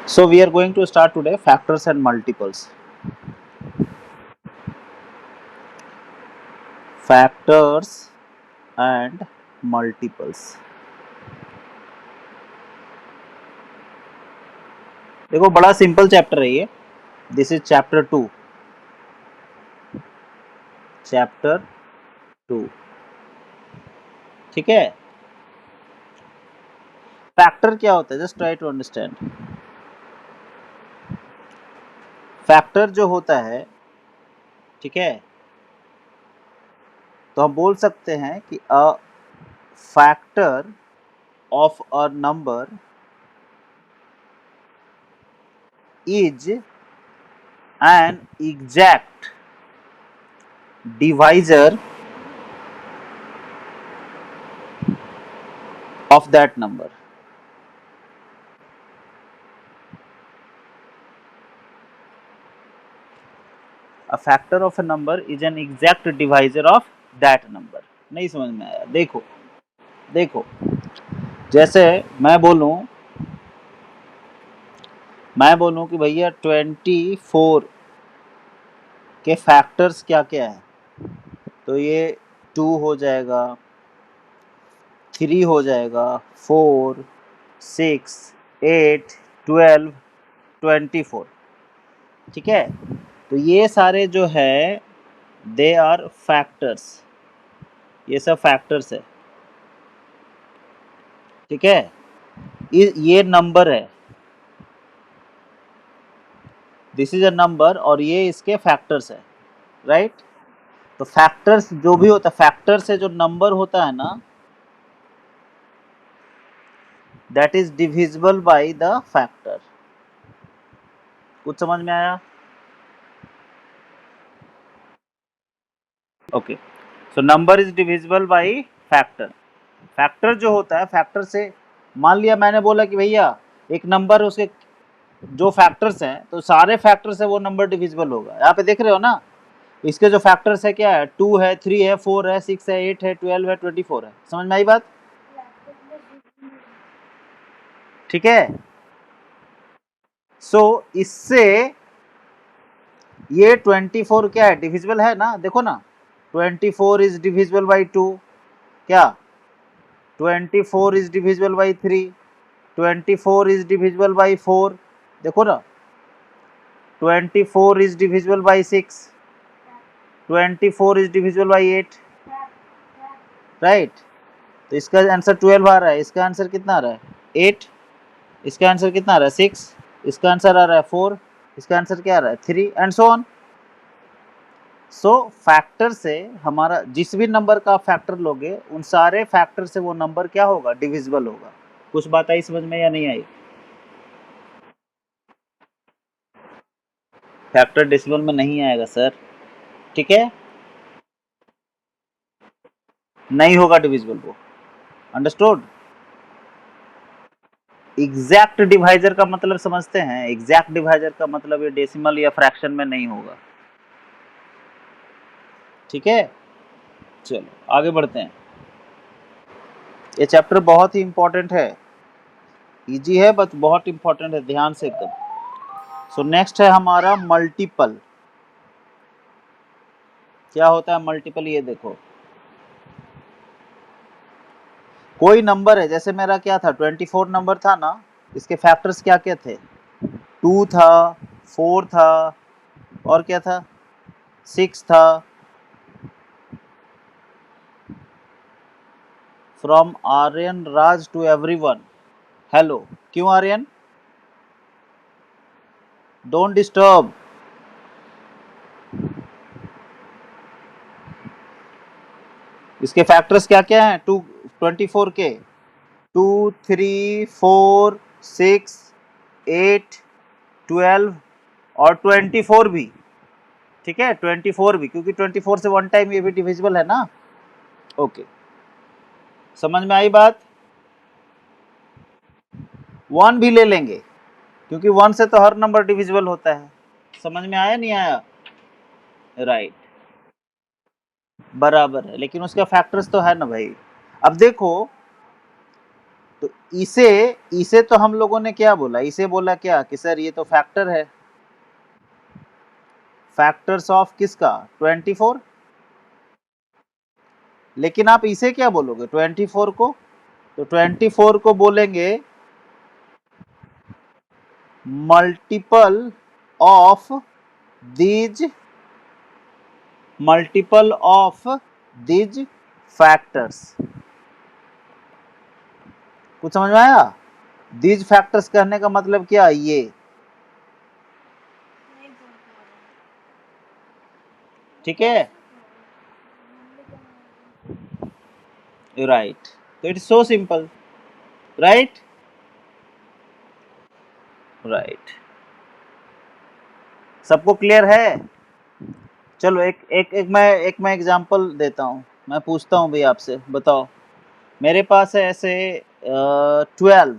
So we are going to start today factors and multiples. Factors and multiples. देखो बड़ा simple chapter है ये. This is chapter 2. Chapter 2. ठीक है. Factor क्या होता है? Just try to understand. Factor जो होता है, ठीक है, तो हम बोल सकते हैं कि a factor of a number is an exact divisor of that number. A factor of a number is an exact divisor of that number. नहीं समझ में आया? देखो देखो, जैसे मैं बोलूं कि भैया 24 के फैक्टर्स क्या क्या है, तो ये 2 हो जाएगा, 3 हो जाएगा, 4, 6, 8, 12, 24. ठीक है. तो ये सारे जो है दे आर फैक्टर्स. ये सब फैक्टर्स है. ठीक है. ये नंबर है. दिस इज अ नंबर और ये इसके फैक्टर्स है. राइट. तो फैक्टर्स जो भी होता है, फैक्टर से जो नंबर होता है ना, that is divisible by the factor. कुछ समझ में आया? Okay. So number is divisible by factor. Factor जो होता है, फैक्टर से मान लिया मैंने बोला कि भैया एक नंबर, उसके जो फैक्टर्स हैं, तो सारे फैक्टर से वो नंबर डिविजिबल होगा. यहाँ पे देख रहे हो ना, इसके जो फैक्टर्स है क्या है? 2 है, 3 है, 4 है, 6 है, 8 है, 12 है, 24 है. समझ में आई बात? ठीक है. सो इससे ये 24 क्या है? डिविजिबल है ना. देखो ना, 24 इज डिविजिबल बाई 2. क्या? 24 is divisible by 3. 24 is divisible by 4. देखो ना, 24 is divisible by 6. 24 is divisible by 8. Right. तो इसका आंसर 12 आ रहा है. इसका आंसर कितना आ रहा है? 8. इसका आंसर कितना आ रहा है? 6. इसका आंसर आ रहा है 4. इसका आंसर क्या आ रहा है? 3 and so on. So factor से हमारा जिस भी नंबर का फैक्टर लोगे, उन सारे फैक्टर से वो नंबर क्या होगा? डिविजिबल होगा. कुछ बात आई समझ में या नहीं आई? फैक्टर डेसिमल में नहीं आएगा सर. ठीक है. नहीं होगा डिविजिबल वो. अंडरस्टूड? एग्जैक्ट डिवाइजर का मतलब समझते हैं? एग्जैक्ट डिवाइजर का मतलब ये डेसिमल या फ्रैक्शन में नहीं होगा. ठीक है. चलो आगे बढ़ते हैं. ये चैप्टर बहुत ही इंपॉर्टेंट है. इजी है बट बहुत इंपॉर्टेंट है. ध्यान से एकदम. सो नेक्स्ट है हमारा मल्टीपल. क्या होता है मल्टीपल? ये देखो, कोई नंबर है, जैसे मेरा क्या था, 24 नंबर था ना, इसके फैक्टर्स क्या क्या थे? 2 था, 4 था, और क्या था? 6 था. From Aryan Raj to everyone. Hello. क्यों आर्यन? Don't disturb. इसके फैक्टर्स क्या क्या हैं 24 के? 2, 3, 4, 6, 8, 12 और 24 भी. ठीक है. 24 भी, क्योंकि 24 से वन टाइम ये भी डिविजिबल है ना. ओके. समझ में आई बात? 1 भी ले लेंगे, क्योंकि 1 से तो हर नंबर डिविजिबल होता है. समझ में आया नहीं आया? राइट. बराबर है, लेकिन उसका फैक्टर्स तो है ना भाई. अब देखो, तो इसे इसे तो हम लोगों ने क्या बोला, इसे बोला क्या कि सर ये तो फैक्टर है, फैक्टर्स ऑफ किसका 24। लेकिन आप इसे क्या बोलोगे 24 को, तो 24 को बोलेंगे मल्टीपल ऑफ दीज फैक्टर्स। कुछ समझ में आया? दीज फैक्टर्स कहने का मतलब क्या, ये ठीक है, राइट। तो it's so simple, right right. सबको क्लियर है? चलो एक मैं एग्जांपल देता हूँ, मैं पूछता हूँ भाई आपसे, बताओ मेरे पास है ऐसे 12,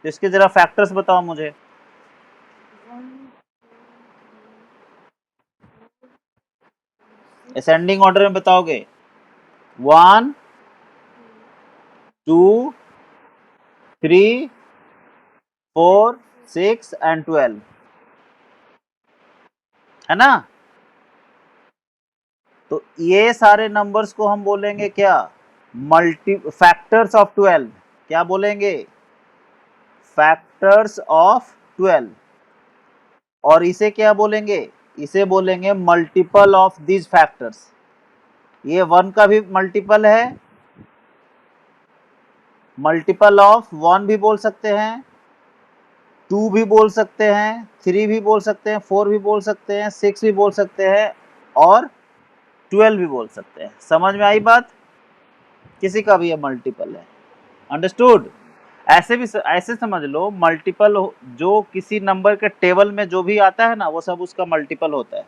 तो इसके जरा फैक्टर्स बताओ मुझे। असेंडिंग ऑर्डर में बताओगे, 1 2 3 4 6 एंड 12, है ना? तो ये सारे नंबर्स को हम बोलेंगे क्या, मल्टी फैक्टर्स ऑफ 12। क्या बोलेंगे, फैक्टर्स ऑफ 12। और इसे क्या बोलेंगे, इसे बोलेंगे मल्टीपल ऑफ दीज फैक्टर्स। ये 1 का भी मल्टीपल है, मल्टीपल ऑफ 1 भी बोल सकते हैं, 2 भी बोल सकते हैं, 3 भी बोल सकते हैं, 4 भी बोल सकते हैं, 6 भी बोल सकते हैं, और 12 भी बोल सकते हैं। समझ में आई बात? किसी का भी ये मल्टीपल है, अंडरस्टूड? ऐसे भी ऐसे समझ लो, मल्टीपल जो किसी नंबर के टेबल में जो भी आता है ना, वो सब उसका मल्टीपल होता है।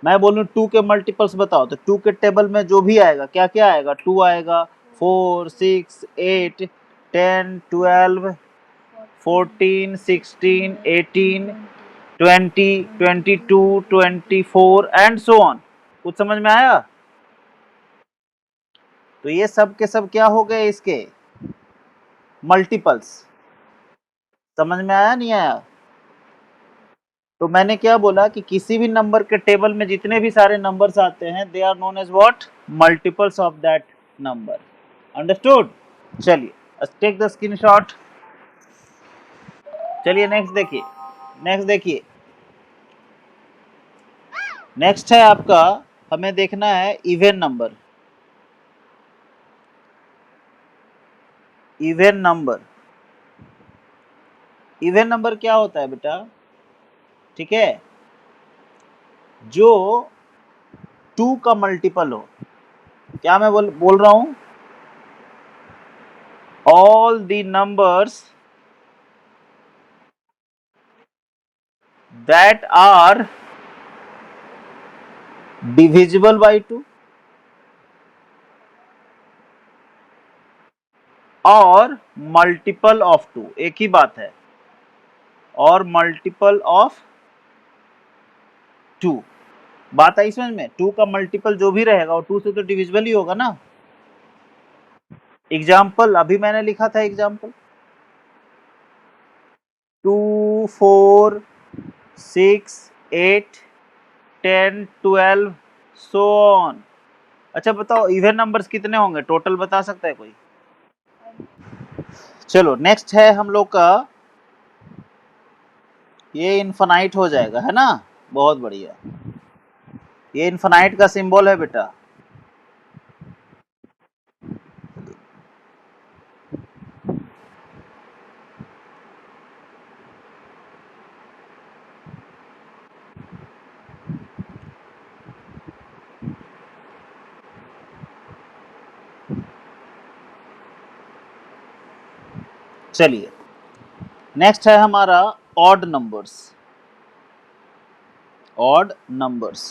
मैं बोलूँ 2 के मल्टीपल्स बताओ, तो 2 के टेबल में जो भी आएगा, क्या क्या आएगा, 2 आएगा, 4 6 8 10 12 14 16 18 20 22 24 एंड सो ऑन। कुछ समझ में आया? तो ये सब के सब क्या हो गए, इसके मल्टीपल्स। समझ में आया नहीं आया? तो मैंने क्या बोला कि किसी भी नंबर के टेबल में जितने भी सारे नंबर्स आते हैं, they are known as what, multiples of that number. Understood? चलिए टेक द स्क्रीनशॉट। चलिए नेक्स्ट देखिए, नेक्स्ट देखिए, नेक्स्ट है आपका, हमें देखना है even number. Even number, even number क्या होता है बेटा, ठीक है, जो 2 का मल्टीपल हो। क्या मैं बोल रहा हूं, all the numbers that are divisible by 2 और मल्टीपल ऑफ 2, एक ही बात है, और मल्टीपल ऑफ 2। बात आई समझ में? 2 का मल्टीपल जो भी रहेगा वो 2 से तो डिविजिबल ही होगा ना। एग्जाम्पल अभी मैंने लिखा था, एग्जाम्पल 2 4 6 8 10 12 सो ऑन। अच्छा बताओ इवन नंबर्स कितने होंगे टोटल, बता सकता है कोई? चलो नेक्स्ट है हम लोग का, ये इनफाइनाइट हो जाएगा, है ना? बहुत बढ़िया, ये इनफाइनाइट का सिंबल है बेटा। चलिए नेक्स्ट है हमारा odd numbers. Odd numbers,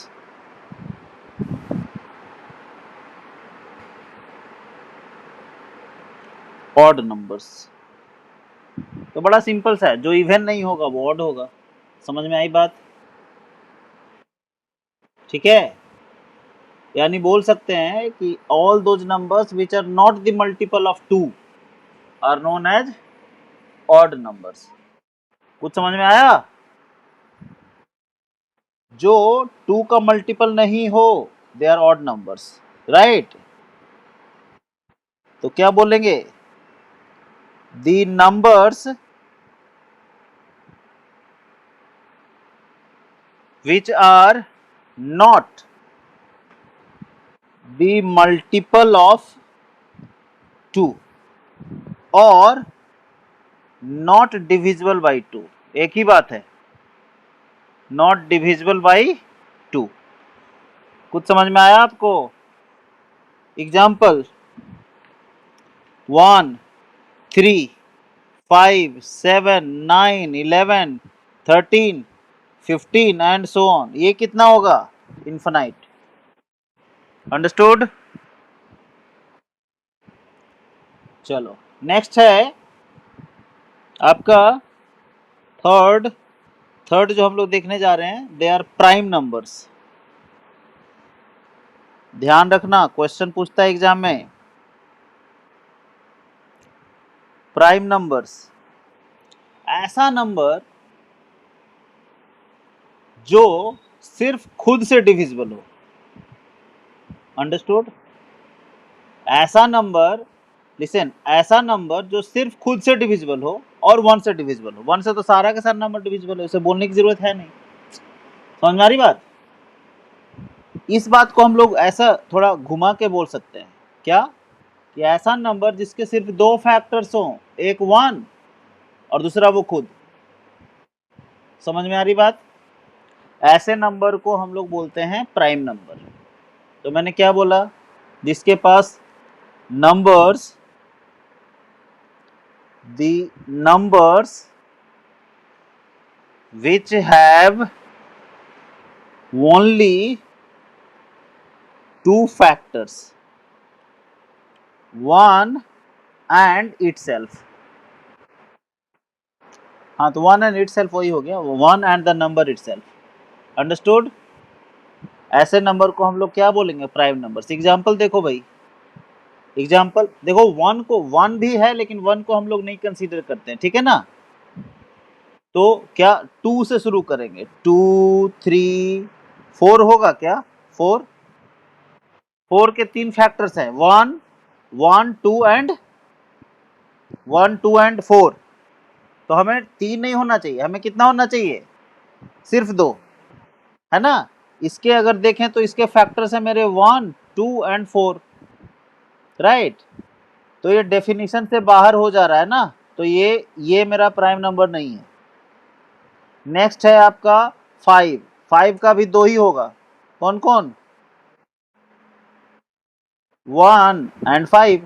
odd numbers तो बड़ा सिंपल सा है, जो इवन नहीं होगा वो ऑड होगा। समझ में आई बात? ठीक है, यानी बोल सकते हैं कि all those numbers which are not the multiple of 2 are known as odd numbers. कुछ समझ में आया? जो 2 का मल्टीपल नहीं हो they are odd numbers, right? तो क्या बोलेंगे? The numbers which are not the multiple of 2 or not divisible by 2, एक ही बात है, not divisible by 2। कुछ समझ में आया आपको? एग्जाम्पल 1 3 5 7 9 11 13 15 एंड सो ऑन, ये कितना होगा? इनफाइनाइट। अंडरस्टूड? चलो नेक्स्ट है आपका थर्ड जो हम लोग देखने जा रहे हैं, दे आर प्राइम नंबर्स। ध्यान रखना, क्वेश्चन पूछता है एग्जाम में। प्राइम नंबर्स, ऐसा नंबर जो सिर्फ खुद से डिविजिबल हो। अंडरस्टूड? ऐसा नंबर, लिसन, ऐसा नंबर जो सिर्फ खुद से डिविजिबल हो और 1 से डिविजिबल हो। 1 से तो सारा का सारा नंबर डिविजिबल है, उसे बोलने की जरूरत है नहीं। समझ में आ रही बात? इस बात को हम लोग ऐसा थोड़ा घुमा के बोल सकते हैं, क्या? कि ऐसा नंबर जिसके सिर्फ 2 फैक्टर्स हो, एक 1 और दूसरा वो खुद। समझ में आ रही बात? ऐसे नंबर को हम लोग बोलते हैं प्राइम नंबर। तो मैंने क्या बोला? जिसके पास numbers, the numbers which have only 2 factors, 1 and itself। हाँ, तो 1 and itself वही हो गया, 1 and the number itself। Understood? ऐसे नंबर को हम लोग क्या बोलेंगे? Prime numbers. एग्जाम्पल देखो भाई, एग्जाम्पल देखो, 1 को 1 भी है लेकिन 1 को हम लोग नहीं कंसीडर करते हैं, ठीक है ना? तो क्या 2 से शुरू करेंगे, 2 3 4 होगा क्या? 4 के 3 फैक्टर्स हैं, 1 1 2 एंड 4। तो हमें 3 नहीं होना चाहिए, हमें कितना होना चाहिए? सिर्फ 2, है ना? इसके अगर देखें तो इसके फैक्टर्स हैं मेरे 1 2 एंड 4, राइट? तो ये डेफिनेशन से बाहर हो जा रहा है ना, तो ये मेरा प्राइम नंबर नहीं है। नेक्स्ट है आपका 5 का भी 2 ही होगा। कौन कौन? 1 एंड 5।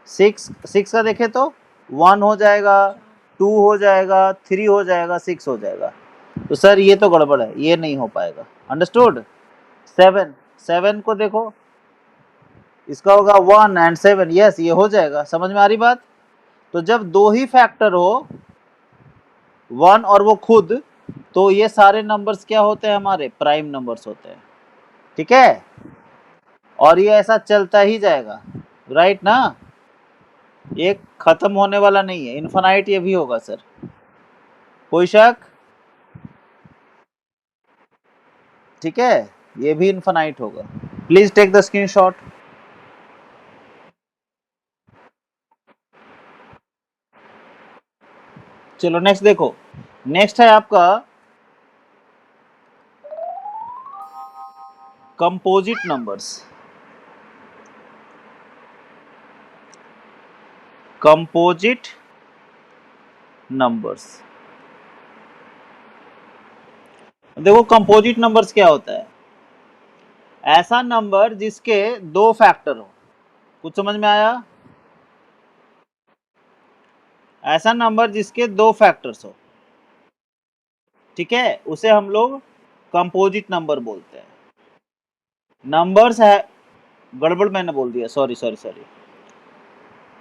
6 का देखें तो 1 हो जाएगा, 2 हो जाएगा, 3 हो जाएगा, 6 हो जाएगा। तो सर ये तो गड़बड़ है, ये नहीं हो पाएगा। अंडरस्टूड? 7 को देखो, इसका होगा 1 एंड 7, यस ये हो जाएगा। समझ में आ रही बात? तो जब 2 ही फैक्टर हो, 1 और वो खुद, तो ये सारे नंबर्स क्या होते हैं? हमारे प्राइम नंबर्स होते हैं, ठीक है? और ये ऐसा चलता ही जाएगा, राइट ना? ये खत्म होने वाला नहीं है, इनफाइनाइट ये भी होगा सर। कोई शक? ठीक है, ये भी इनफाइनाइट होगा। Please take the screenshot. चलो नेक्स्ट देखो, नेक्स्ट है आपका कंपोजिट नंबर्स। कंपोजिट नंबर्स, देखो कंपोजिट नंबर्स क्या होता है? ऐसा नंबर जिसके 2 फैक्टर हो। कुछ समझ में आया? ऐसा नंबर जिसके 2 फैक्टर्स हो, ठीक है, उसे हम लोग कंपोजिट नंबर बोलते हैं। नंबर्स है, गड़बड़ मैंने बोल दिया, सॉरी।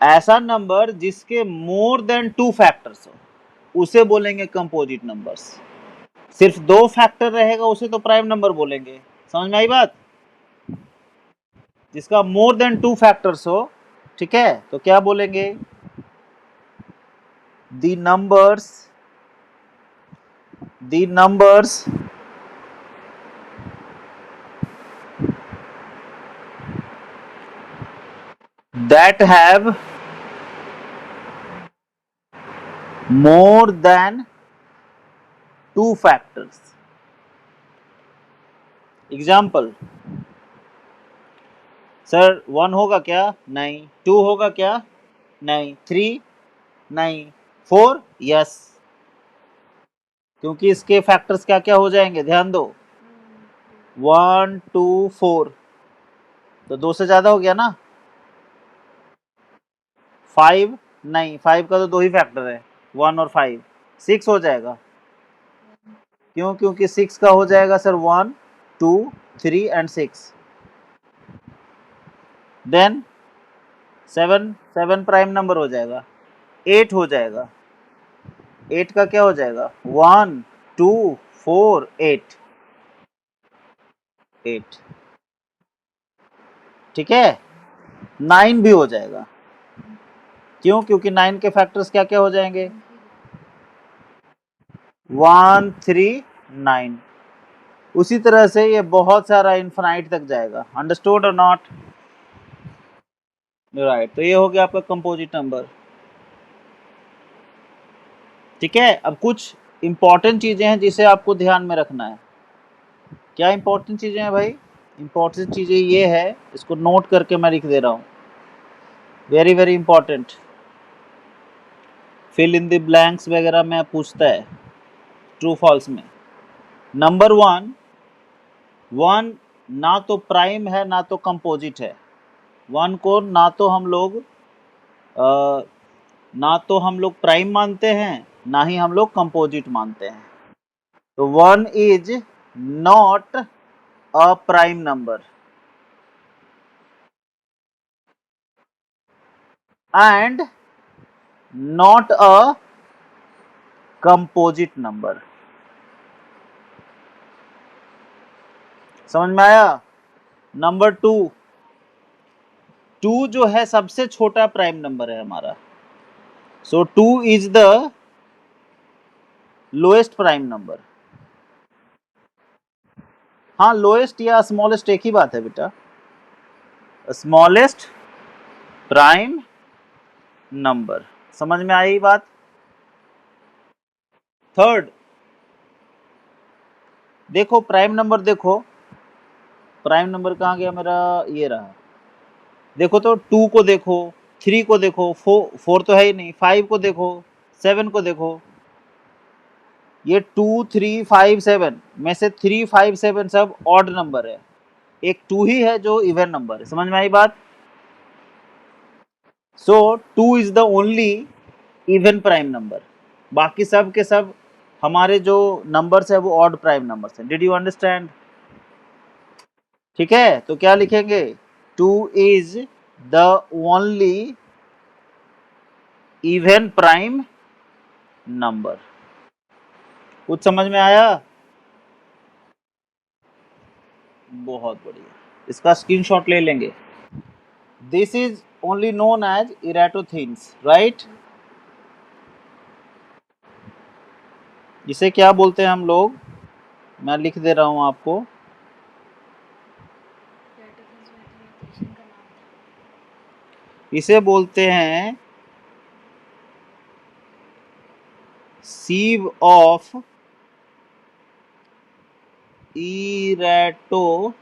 ऐसा नंबर जिसके मोर देन 2 फैक्टर्स हो उसे बोलेंगे कंपोजिट नंबर्स। सिर्फ 2 फैक्टर रहेगा उसे तो प्राइम नंबर बोलेंगे। समझ में आई बात? जिसका मोर देन 2 फैक्टर्स हो ठीक है, तो क्या बोलेंगे, the numbers that have more than two factors. Example, sir 1 होगा क्या, नहीं, 2 होगा क्या, नहीं, 3, नहीं, 4, यस, क्योंकि इसके फैक्टर्स क्या क्या हो जाएंगे, ध्यान दो, 1, 2, 4, तो 2 से ज्यादा हो गया ना, 5, नहीं, 5 का तो 2 ही फैक्टर है, 1 और 5, 6 हो जाएगा, क्यों, क्योंकि 6 का हो जाएगा sir 1, 2, 3 and 6, then 7 prime number हो जाएगा, 8 हो जाएगा, 8 का क्या हो जाएगा, 1, 2, 4, 8, 8, ठीक है, 9 भी हो जाएगा, क्यों, क्योंकि 9 के फैक्टर्स क्या क्या हो जाएंगे, 1, 3, 9, उसी तरह से ये बहुत सारा इन्फिनाइट तक जाएगा, अंडरस्टूड और नॉट, राइट, तो ये हो गया आपका कंपोजिट नंबर, ठीक है। अब कुछ इंपॉर्टेंट चीजें हैं जिसे आपको ध्यान में रखना है, क्या इंपॉर्टेंट चीजें हैं भाई, इंपॉर्टेंट चीजें ये है, इसको नोट करके मैं लिख दे रहा हूं, very very important, fill in the blanks वगैरह में पूछता है ट्रू फॉल्स में। नंबर 1 ना तो प्राइम है ना तो कंपोजिट है, 1 को ना तो हम लोग प्राइम मानते हैं ना ही हम लोग कंपोजिट मानते हैं, तो 1 is not a prime number and not a composite number, समझ में आया। नंबर 2 जो है सबसे छोटा प्राइम नंबर है हमारा, सो 2 is the lowest prime number, हाँ लोएस्ट या स्मॉलेस्ट एक ही बात है बेटा, स्मॉलेस्ट प्राइम नंबर, समझ में आई बात। थर्ड, देखो प्राइम नंबर, देखो प्राइम नंबर कहाँ गया मेरा, ये रहा, देखो तो 2 को देखो, 3 को देखो, 4 तो है ही नहीं, 5 को देखो, 7 को देखो, ये 2, 3, 5, 7 में से 3, 5, 7 सब ऑड नंबर है, एक 2 ही है जो इवन नंबर है, समझ में आई बात। सो 2 is the only even prime number, बाकी सब के सब हमारे जो नंबर्स है वो ऑड प्राइम नंबर्स हैं, डिड यू अंडरस्टैंड, ठीक है, तो क्या लिखेंगे, 2 is the only even prime number, कुछ समझ में आया, बहुत बढ़िया, इसका स्क्रीनशॉट ले लेंगे, this is only known as Eratosthenes, right, इसे क्या बोलते हैं हम लोग, मैं लिख दे रहा हूं आपको, इसे बोलते हैं sieve ऑफ इरेटोथिन्स,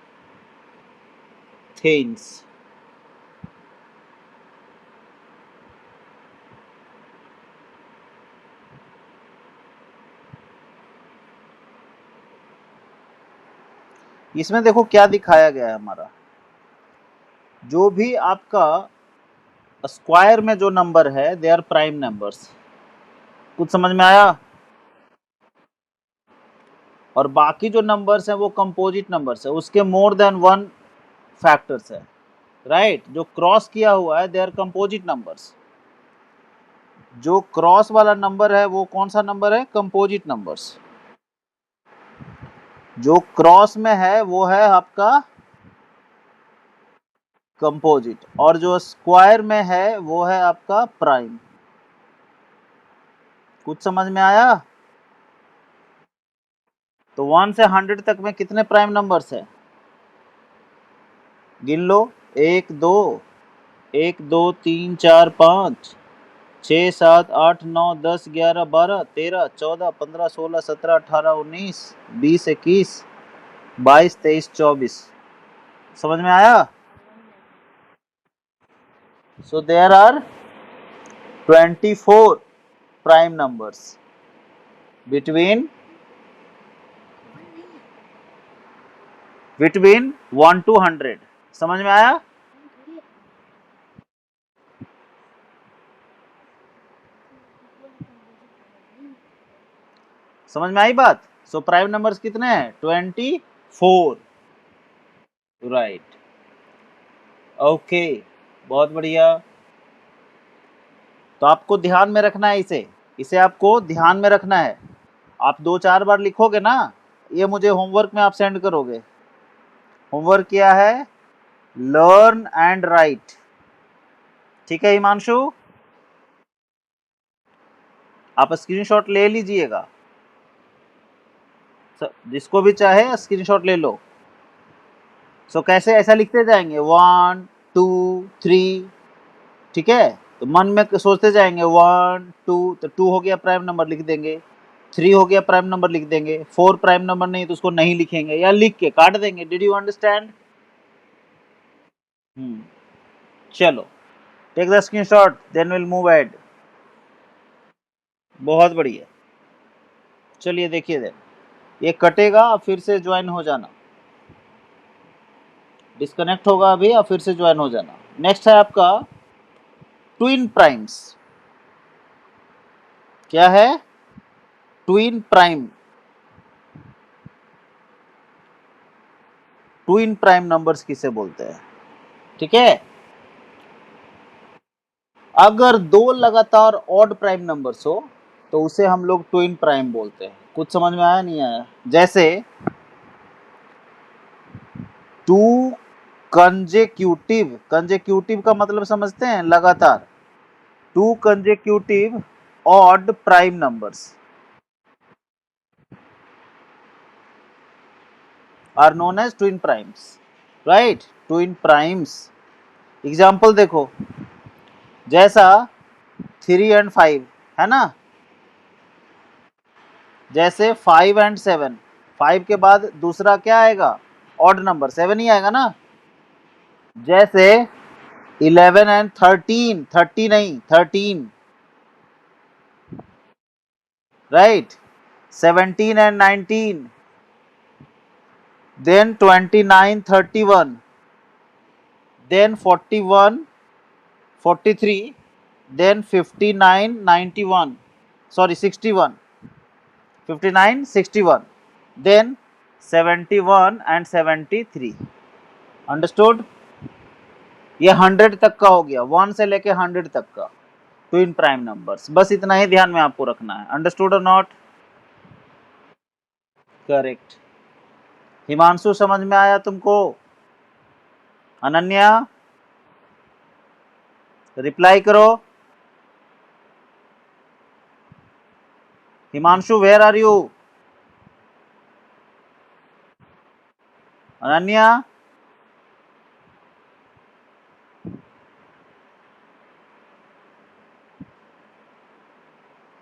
इसमें देखो क्या दिखाया गया है, हमारा जो भी आपका स्क्वायर में जो नंबर है दे आर प्राइम नंबर्स, कुछ समझ में आया, और बाकी जो नंबर्स हैं वो कंपोजिट नंबर्स है, उसके मोर देन 1 फैक्टर्स है, राइट, जो क्रॉस किया हुआ है दे आर कंपोजिट नंबर्स, जो क्रॉस वाला नंबर है वो कौन सा नंबर है, कंपोजिट नंबर्स, जो क्रॉस में है वो है आपका कंपोजिट, और जो स्क्वायर में है वो है आपका प्राइम। कुछ समझ में आया? तो 1 से 100 तक में कितने प्राइम नंबर्स है? गिन लो। 1 2 1 2 3 4 5 6 7 8 9 10 11 12 13 14 15 16 17 18 19 20 21 22 23 24। समझ में आया? So there are 24 prime numbers between 1 to 100। समझ में आया? समझ में आई बात? सो प्राइम नंबर्स कितने हैं? 24। राइट, ओके, बहुत बढ़िया। तो आपको ध्यान में रखना है इसे आपको ध्यान में रखना है। आप 2-4 बार लिखोगे ना, ये मुझे होमवर्क में आप सेंड करोगे। होमवर्क क्या है? Learn and right. ठीक है हिमांशु? आप स्क्रीनशॉट ले लीजिएगा, जिसको भी चाहे स्क्रीनशॉट ले लो। सो कैसे ऐसा लिखते जाएंगे 1 2 3, ठीक है? तो मन में सोचते जाएंगे 1 2, तो 2 हो गया प्राइम नंबर, लिख देंगे। 3 हो गया प्राइम नंबर, लिख देंगे। 4 प्राइम नंबर नहीं तो उसको नहीं लिखेंगे या लिख के काट देंगे। Did you understand? चलो, take the screenshot, then will move ahead. बहुत बढ़िया। चलिए देखिए, देन ये कटेगा, फिर से ज्वाइन हो जाना। डिस्कनेक्ट होगा अभी, और फिर से ज्वाइन हो जाना। नेक्स्ट है आपका ट्विन प्राइम्स। क्या है? Twin prime. Twin prime numbers किसे बोलते हैं? ठीक है, अगर दो लगातार ऑड प्राइम नंबर्स हो तो उसे हम लोग ट्विन प्राइम बोलते हैं। कुछ समझ में आया नहीं आया? जैसे 2 कंजेक्यूटिव, कंजेक्यूटिव का मतलब समझते हैं? लगातार। 2 consecutive odd prime numbers are known as twin primes. Right, twin primes. Example देखो, जैसा 3 एंड 5 है ना, जैसे 5 एंड 7। 5 के बाद दूसरा क्या आएगा? ऑड नंबर 7 ही आएगा ना। जैसे 11 एंड 13, 30 नहीं 13, right. 17 and 19, then 29 31, then 41 43, then 59 91, sorry 61, 59 61, then 71 and 73। Understood? ये 100 तक का हो गया, 1 से लेके 100 तक का ट्विन प्राइम नंबर्स। बस इतना ही ध्यान में आपको रखना है। अंडरस्टूड और नॉट? करेक्ट। हिमांशु समझ में आया तुमको? अनन्या रिप्लाई करो। Himanshu where are you? Ananya,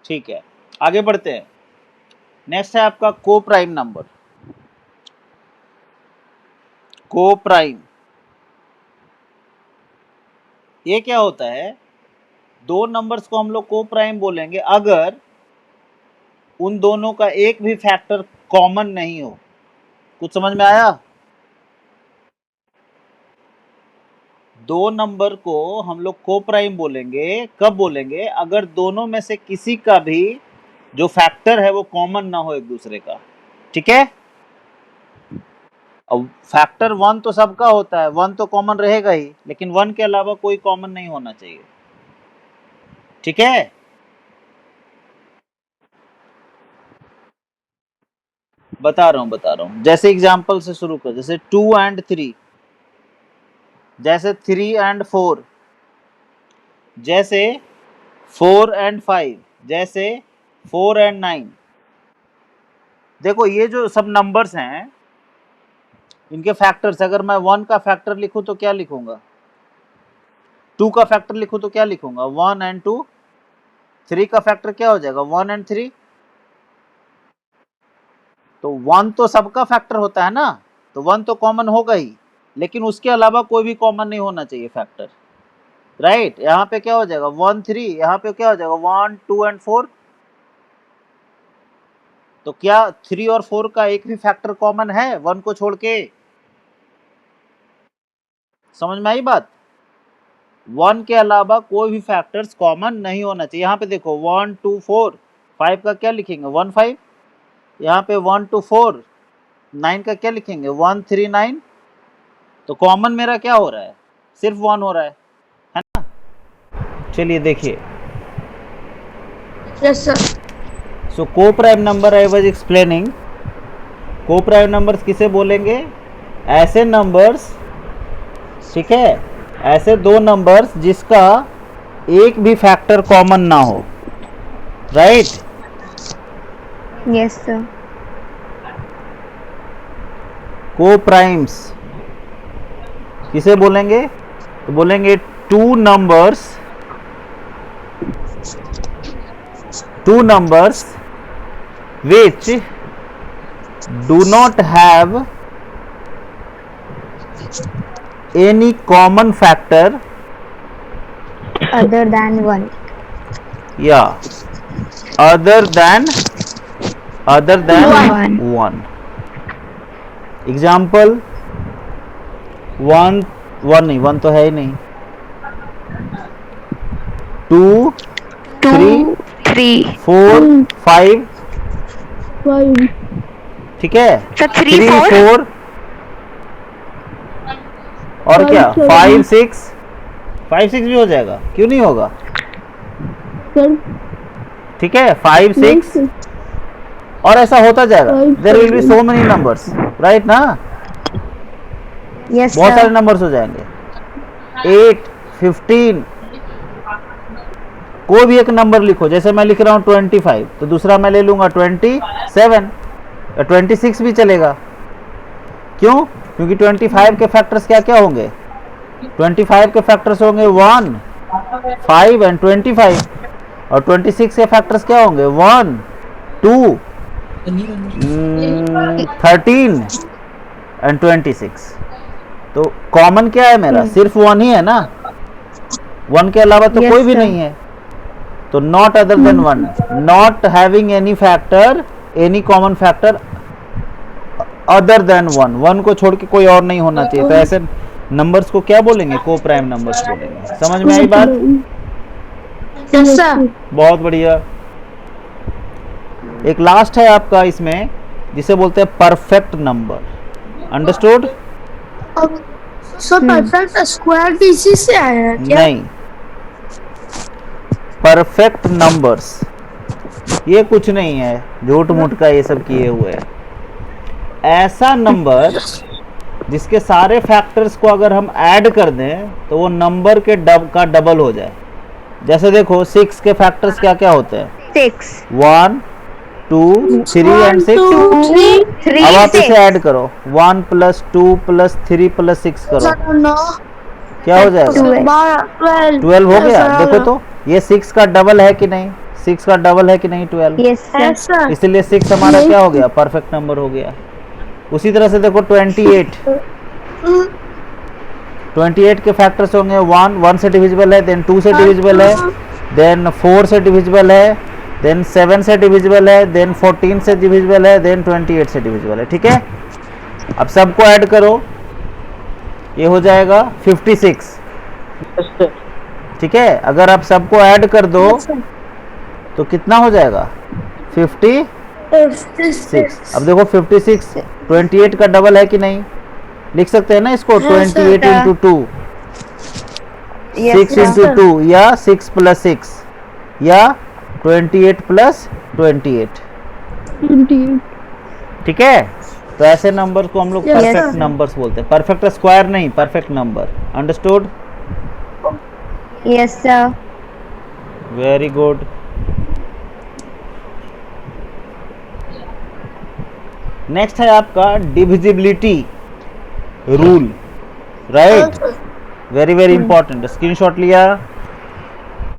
ठीक है, आगे बढ़ते हैं। नेक्स्ट है आपका को प्राइम नंबर। को प्राइम, ये क्या होता है? दो नंबर्स को हम लोग को प्राइम बोलेंगे अगर उन दोनों का एक भी फैक्टर कॉमन नहीं हो। कुछ समझ में आया? दो नंबर को हम लोग को प्राइम बोलेंगे कब बोलेंगे? अगर दोनों में से किसी का भी जो फैक्टर है वो कॉमन ना हो एक दूसरे का। ठीक है? अब फैक्टर 1 तो सबका होता है, 1 तो कॉमन रहेगा ही, लेकिन 1 के अलावा कोई कॉमन नहीं होना चाहिए। ठीक है? बता रहा हूं जैसे एग्जांपल से शुरू कर। जैसे 2 एंड 3, जैसे 3 and 4, जैसे 4 and 5, जैसे 4 and 9। देखो ये जो सब नंबर्स हैं इनके फैक्टर्स, अगर मैं 1 का फैक्टर लिखूं तो क्या लिखूंगा, 2 का फैक्टर लिखूं तो क्या लिखूंगा, 1 and 2। 3 का फैक्टर क्या हो जाएगा, 1 and 3। तो 1 तो सबका फैक्टर होता है ना, तो 1 तो कॉमन होगा ही, लेकिन उसके अलावा कोई भी कॉमन नहीं होना चाहिए फैक्टर, राइट। यहाँ पे क्या हो जाएगा 1 3, यहाँ पे क्या हो जाएगा 1 2 and 4। तो क्या 3 और 4 का एक भी फैक्टर कॉमन है 1 को छोड़ के, समझ में आई बात। 1 के अलावा कोई भी फैक्टर्स कॉमन नहीं होना चाहिए। यहाँ पे देखो 1 2 4, 5 का क्या लिखेंगे 1 5, यहाँ पे 1 2 4, 9 का क्या लिखेंगे 1 3 9। तो कॉमन मेरा क्या हो रहा है, सिर्फ 1 हो रहा है ना। चलिए देखिए, यस सर। सो को prime number I was explaining, को प्राइम नंबर्स किसे बोलेंगे, ऐसे नंबर्स, ठीक है, ऐसे दो नंबर्स जिसका एक भी फैक्टर कॉमन ना हो, राइट। Yes sir. को प्राइम्स किसे बोलेंगे, तो बोलेंगे two numbers which do not have any common factor other than 1। yeah, other than 1। Example 1 नहीं, 1 तो है ही नहीं, 2 3 4 5, ठीक है, 3 4 और क्या 5 6 भी हो जाएगा, क्यों नहीं होगा, ठीक है 5 6 और ऐसा होता जाएगा। There will be so many numbers, right ना। यस बहुत सारे नंबर्स हो जाएंगे, 8 15, कोई भी एक नंबर लिखो, जैसे मैं लिख रहा हूँ 25, तो दूसरा मैं ले लूंगा 27 या 26 भी चलेगा। क्यों, क्योंकि 25 के फैक्टर्स क्या क्या होंगे, 25 के फैक्टर्स होंगे 1 5 and 25, और 26 के फैक्टर्स क्या होंगे 1 2 13 and 26। तो कॉमन क्या है मेरा, सिर्फ 1 ही है ना, 1 के अलावा तो कोई भी नहीं है। तो not other than 1, not having any factor, any common factor other than 1 को छोड़ के कोई और नहीं होना चाहिए। तो ऐसे नंबर्स को क्या बोलेंगे, को प्राइम नंबर्स बोलेंगे। समझ में आई बात। Yes sir. बहुत बढ़िया। एक लास्ट है आपका इसमें, जिसे बोलते हैं perfect number. Understood. Sir perfect square भी इसी से आया है क्या? नहीं, परफेक्ट नंबर्स ये कुछ नहीं है, झूठ मूठ का ये सब किए हुए है। ऐसा नंबर जिसके सारे फैक्टर्स को अगर हम ऐड कर दें तो वो नंबर के का डबल हो जाए। जैसे देखो 6 के फैक्टर्स क्या क्या होते हैं, 6 1 2 3 and 6। अब आप इसे ऐड करो, 1 + 2 + 3 + 6 करो, क्या हो जाएगा 12 हो गया। देखो तो ये 6 का डबल है कि नहीं, 6 का डबल है कि नहीं 12। Yes sir. इसलिए 6 हमारा क्या हो गया, परफेक्ट नंबर हो गया। उसी तरह से देखो 28 के फैक्टर्स होंगे 1 से डिविजिबल है, देन 2 से डिविजिबल है, देन 4 से डिविजिबल है, देन 7 से डिविजिबल है, देन 14 से डिविजिबल है, देन 28 से डिविजिबल है। ठीक है, अब सबको ऐड करो, ये हो जाएगा 56। ठीक है, अगर आप सबको ऐड कर दो तो कितना हो जाएगा 56। अब देखो 56 28 का डबल है कि नहीं, लिख सकते हैं ना इसको 28 × 2, 6 × 2, या 6 + 6, या 28 + 28। ठीक है, तो तो ऐसे नंबर को हम लोग Yes, परफेक्ट sir. नंबर्स बोलते हैं, परफेक्ट स्क्वायर नहीं, perfect number. Understood? Yes, sir. Very good. Next है आपका divisibility rule, right? Very very important. Screenshot लिया?